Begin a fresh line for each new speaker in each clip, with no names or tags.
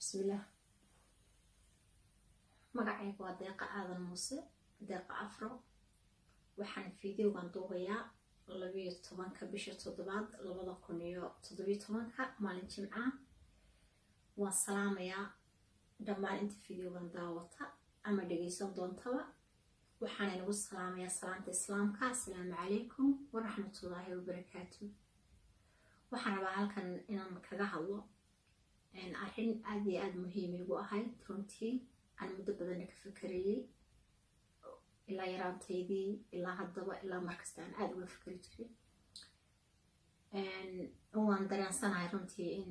بسم الله. magacaygu waa deeqa aadan muuse deeqa afro. waxaan fiidiyowgan duubayaa 12 bisha 7 2017 maalin jimca. waan salaamayaa dhammaan inta fiidiyowgan daawata ama dhageysan doontaba. waxaan inagu salaamayaa salaanta islaamka. assalaamu calaykum waraxmatullaahi wabarakaatuh. waxaan rabaa halkan inaan kaga hadlo arrin aad iyo aad muhiim igu ahayd runtii. aan muddo badan ka fikrayay ilaa yaraantaydii ilaa haddaba ilaa markasta aan aad uga fikri jiray. waan dareensanahay runtii in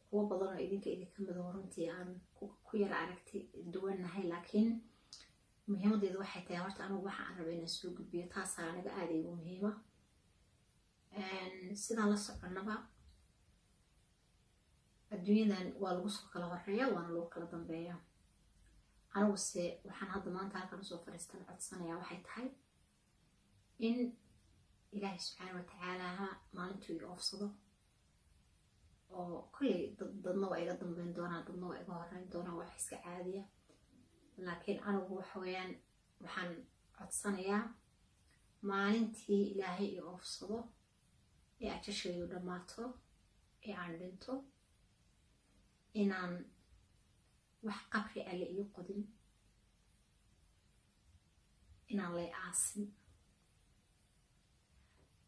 kuwa badan oo idinka mido runtii aan ku yara aragti duwanahay, laakiin muhiimadeedu waxay tahay horta anigu waxa aan rabay inaan soo gudbiyo taasaa aniga aad igu muhiima. sidaan la soconaba adduunyadan waa lagu soo kala horeeya waana lagu kala dambeeya. aniguse waxaan hadda maanta halkan usoo fadhiistan codsanayaa waxay tahay in ilaahay subxaana watacaala maalintuu iga oofsado, oo kolley dadna waa iga dambeyn doonaa, dadna waa iga horeyn doonaa, wax iska caadiya. laakiin anigu waxaweyaan waxaan codsanayaa maalintii ilaahay iga oofsado ee ajashaydu dhammaato ee aan dhinto inaan wax qabri alle ii qodin, inaan lay aasin.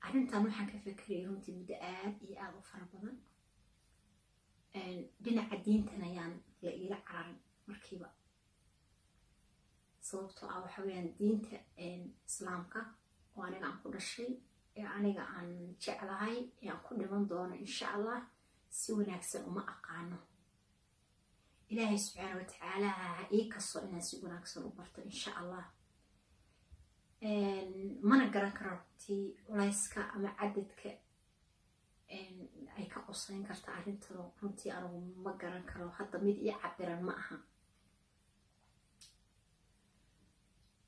arrintan waxaan ka fekerayay runtii muddo aad iyo aad u fara badan. dhinaca diintan ayaan la iila cararin markiiba, sababtoo ah waxa weyaan diinta islaamka oo aniga aan ku dhashay ee aniga aan jeclahay ee aan ku dhiman doono insha allah si wanaagsan uma aqaano. ilaahay subxaana watacaala ha ii kaso inaan si wanaagsan u barto insha allah. mana garan karo runtii culayska ama cadadka ay ka qosayn karta arrintan. runtii anigu ma garan karo, hadda mid ii cabiran ma aha.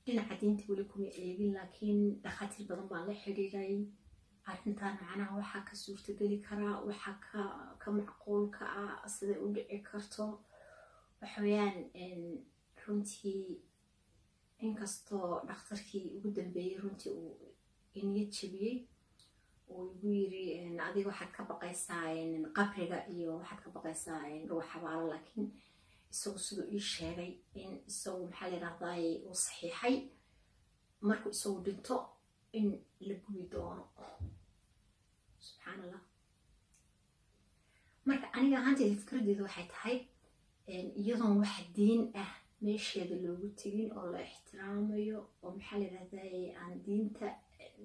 dhinaca diinta weli kuma eegin, laakiin dhakhaatiir badan baan la xidhiiray. arrintan macnaha waxaa ka suurtageli karaa, waxaa ka macquulka ah, siday u dhici karto. waxaweyaan runtii inkastoo dhakhtarkii ugu dambeeyey runtii uu iniyad jabiyey uu igu yiri adiga waxaad ka baqaysaa qabriga iyo waxaad ka baqaysaa ruux xabaalo, laakiin isagu siduu ii sheegay in isagu maxaa la yidhahdaay uu saxiixay markuu isagu dhinto in la gubi doono. subxaan allah. marka aniga ahaanteyda fikradeedu waxay tahay iyadoon wax diin ah meesheeda loogu tegin oo la ixtiraamayo oo maxaa la yidhahdaay aan diinta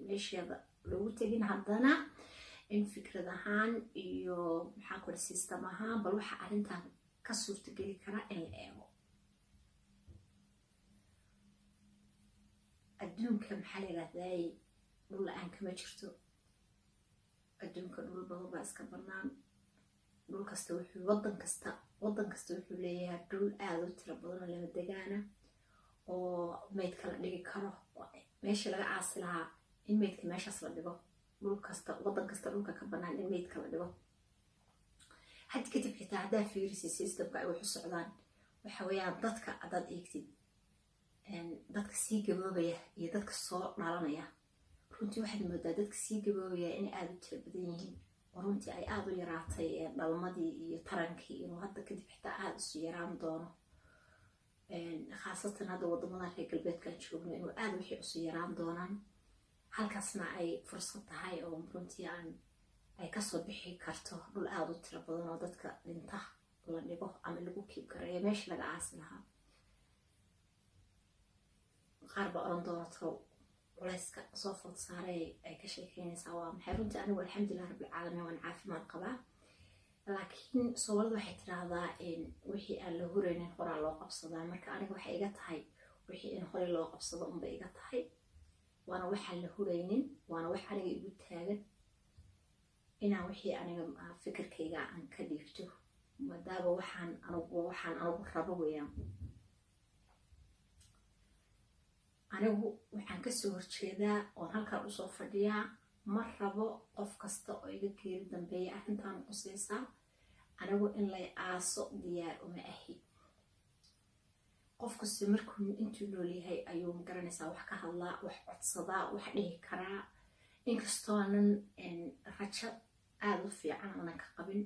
meesheeda loogu tegin, haddana in fikrad ahaan iyo maxaa kula system ahaan bal waxa arrintan ka suurtageli karaa in la eego. adduunka maxaa la yidhahdaay dhul la-aan kama jirto. adduunka dhul badan baa iska bannaan. dhul kasta wuxuu waddan kasta wuxuu leeyahay dhul aada u tiro badan oo lama degaana oo meydka la dhigi karo. meesha laga aasi lahaa in meydka meeshaas la dhigo. dhul kasta waddan kasta dhulka ka bannaan in meydka la dhigo. haddi kadib xitaa haddaa fiirisi systemka ay wax u socdaan waxa weeyaan dadka haddaad eegtid dadka sii gaboobaya iyo dadka soo dhalanaya, runtii waxaad moodaa dadka sii gaboobaya inay aada u tiro badan yihiin oo runtii ay aada u yaraatay dhalmadii iyo tarankii inuu hadda kadib xitaa aada isu yaraan doono. khaasatan hadda wadamadan reer galbeedkaan joogno inuu aada wixii isu yaraan doonaan. halkaasna ay fursad tahay oo runtii ay kasoo bixi karto dhul aada u tiro badan oo dadka dhinta la dhigo ama lagu kiib gareeyo meesha laga aasi lahaa. qaar baa oran doonato culayska soo food saaray ay ka sheekeynaysaa waa maxay. runtii anigu alxamdulilah rabbilcaalamiin waan caafimaad qabaa, laakiin soomaalida waxay tiraahdaa wixii aan la huraynin horaa loo qabsadaa. marka aniga waxay iga tahay wixii in hore loo qabsado unbay iga tahay, waana waxaan la huraynin, waana wax aniga igu taagan inaan wixii aniga fikirkayga aan ka dhiibto, maadaama waxaan anigu rabo weeyaan. anigu waxaan kasoo horjeedaa oon halkaan usoo fadhiyaa ma rabo qof kasta oo iga geeri dambeeya arrintan qusaysaa anigu in lay aaso diyaar uma ahi qof kasta markuu intuu nool yahay ayuu magaranaysaa wax ka hadlaa wax codsadaa wax dhihi karaa inkastoo aanan rajo aada u fiican aanan ka qabin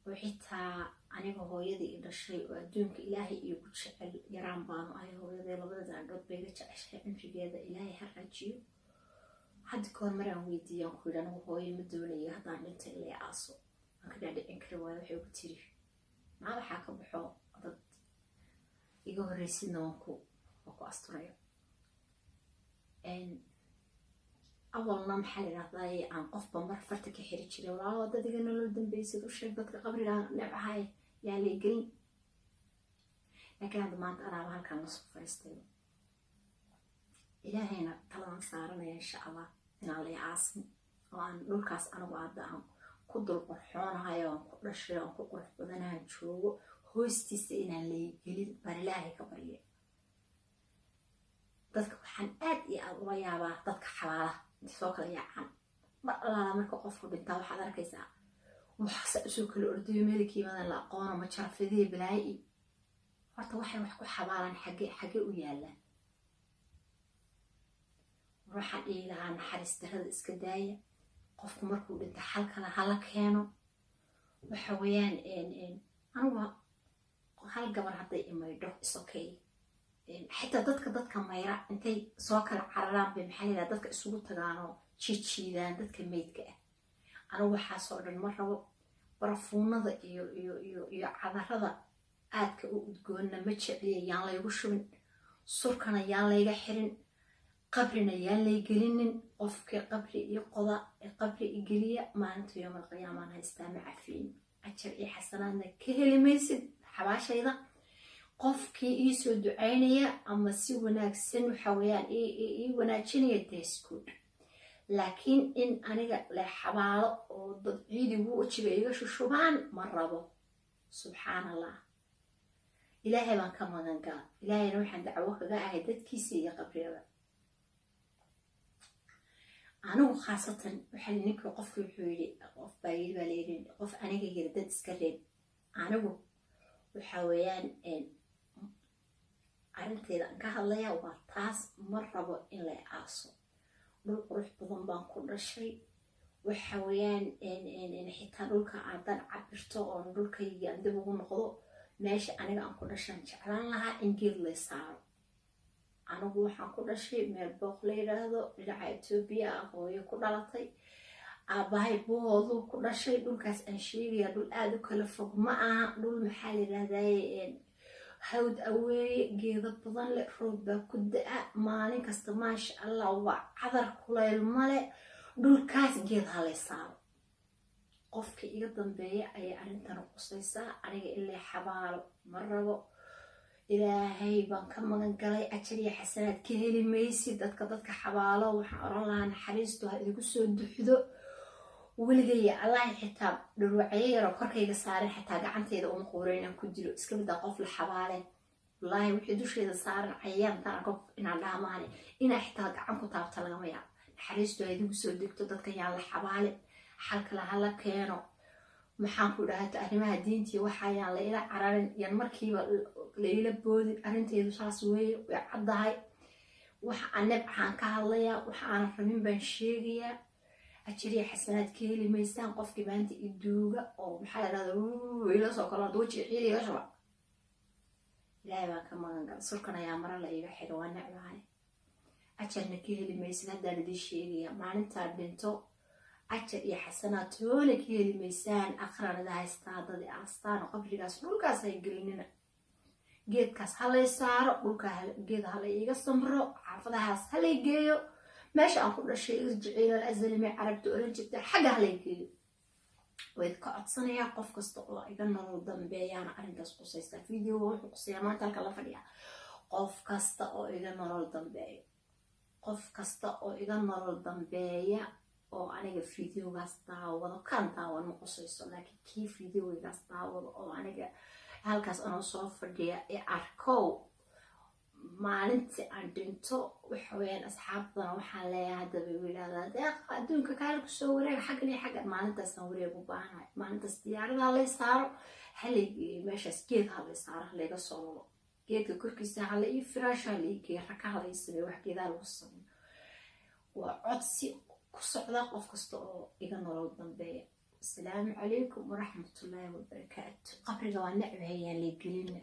oo xitaa aniga hooyadii i dhashay oo adduunka ilaahay iigu jecel yaraan baanu ahay hooyadee labada daandhood bay iga jeceshahay cimrigeeda ilaahay ha rajiyo hadda kahor maraan weydiiyaan ku yidhi anigu hooyo ma doonayo haddaan dhintay ilay aaso aan ka dhaadhicin kari waayo waxay ugu tiri maa waxaa ka baxo dad iga horreysidna waan ku asturayo awalna maxaa la yidhahdaa aan qofba mar farta ka xiri jiray walaalo dad iga nolol dambeysad u sheeg dadka qabriga neebahay yaa lay gelin laakiin hadda maanta anaaba halkaan la soo fariistay ilaahayna taladan saaranaya insha allah inaan lay aasin oo aan dhulkaas anigu hadda aan ku dul qorxoonahay oo aan ku dhashay oo aan ku qurux badanahan joogo hoostiisa inaan lay gelin baan ilaahay ka barya dadka waxaan aad iyo aad ula yaabaa dadka xabaalaha inta soo kala yaacaan mar allaala marka qofku dhintaa waxaad arkaysaa waxsa usoo kala ordayo meelkiimadan la aqoono ma jarafadii balaayi horta waxay wax ku xabaalaan xagee u yaalaan waxaan dhihi lahaa naxariis darrada iska daaya qofku markuu dhinta xal kale hala keeno waxa weeyaan anugu hal gabar hadday imaydho isokay xitaa dadka mayra intay soo kala cararaan bay maxaa yidhaha dadka isugu tagaanoo jiidaan dadka meydka ah anigu waxaasoo dhan ma rabo barafuunada iyo cadarada aadka u udgoonna ma jecliya yaan laygu shubin surkana yaan layga xirin qabrina yaan lay gelinin qofkii qabri iyo qoda qabri igeliya maalinta yoomal qiyaamaan haystaa ma cafiin ajar iyo xasanaadna ka heli maysid xabaashayda qofkii ii soo ducaynaya ama si wanaagsan waxa weeyaan ii wanaajinaya deeskuud laakiin in aniga la xabaalo oo dad ciidigu wajiga iga shushubaan ma rabo subxaan allah ilaahay baan ka magan gala ilaahayna waxaan dacwo kaga ahay dadkiisa iyo qabriyada anigu khaasatan waxaa ninkii qofkii wuxuu yidhi qof baa yidhi baa layidhi qof aniga yiri dad iska reeb anigu waxa weeyaan arrinteeda aan ka hadlayaa waa taas ma rabo in lay aaso dhul qurux badan baan ku dhashay waxa weeyaan xitaa dhulka aadaan cabirto oon dhulkayga aan dib ugu noqdo meesha aniga aan ku dhashaan jeclaan lahaa in geed lay saaro anigu waxaan ku dhashay meel booq la yidhaahdo dhinaca Ethiopia ah hooyo ku dhalatay aabahay booduu ku dhashay dhulkaas aan sheegaya dhul aad u kala fog ma aha dhul maxaa la yidhahdaa hawd aweeye geedo badan leh roob baa ku da-a maalin kasta maasha allah waa cadar kulayl male dhulkaas geed halay saaro qofkii iga dambeeya ayay arrintan qusaysaa aniga ilaa xabaalo ma rabo ilaahay baan ka magan galay ajar iyo xasanaad ka heli maysid dadka xabaalo waxaan oran lahaa naxariistu ha idigu soo duxdo weligaya allah xitaa dhurwacyo yaroo korkayga saaran xitaa gacanteyda uma quureyn aan ku dilo iska mid ah qof la xabaaleen wallaahi wixii dusheeda saaran cayayaan taan qof inaan dhaamaane inaa xitaa gacan ku taabta lagama yaabo naxariistu ha idigu soo degto dadka yaan la xabaale xalka laha la keeno maxaan ku dhahata arrimaha diintii waxayaan la ila cararin yan markiiba la ila boodin arrinteedu saas weeye way caddahay waxa aan nabcaan ka hadlayaa waxa aanan rabin baan sheegayaa ajiriya xasanaad ka heli maysaan qofkii maanta iduuga oo maxaa la dhahdaa ila soo kala waji ciiliga shaba ilaahay baan ka magan gal surkan ayaa mara la iga xiro waa nacbahay ajarna ka heli maysid haddaan idin sheegaya maalintaa dhinto ajar iyo xasanaad toona ka heli maysaan aqranada haystaa dad aastaan oo qabrigaas dhulkaas hay gelinina geedkaas halay saaro dhulka geed halay iga samro xaafadahaas halay geeyo meesha aan ku dhashay irjiciil al-azalimi carabta oran jirta xagga halay geeyo way ka codsanayaa qof kasta oo iga nolol dambeeyana arrintaas qusaysta video wuxuu qusayaa maanta halka la fadhiya qof kasta oo iga nolol dambeeyo qof kasta oo iga nolol dambeeya oo aniga videogaas daawado kan daawan ma qusayso laakiin kii videogaas daawado oo aniga halkaas anoo soo fadhiya ee arkow maalintii aan dhinto waxa weeyaan asxaabtana waxaan leeyahay hadda bay yidhahdaa deeqa adduunka kaale kusoo wareega xaggan iyo xaggan maalintaasaan wareeg u baahanahay maalintaas diyaaradaha lay saaro xaligii meeshaas geed ha lay saaro halayga soo wado geedka korkiisa hala ii firaasha hala ii geeya raka hala ii sameeyo wax geedaa lagu sameeyo waa codsi ku socda qof kasta oo iga nolol dambeeya asalaamu calaykum waraxmatullaahi wabarakaatu qabriga waa necbahayaan lay gelina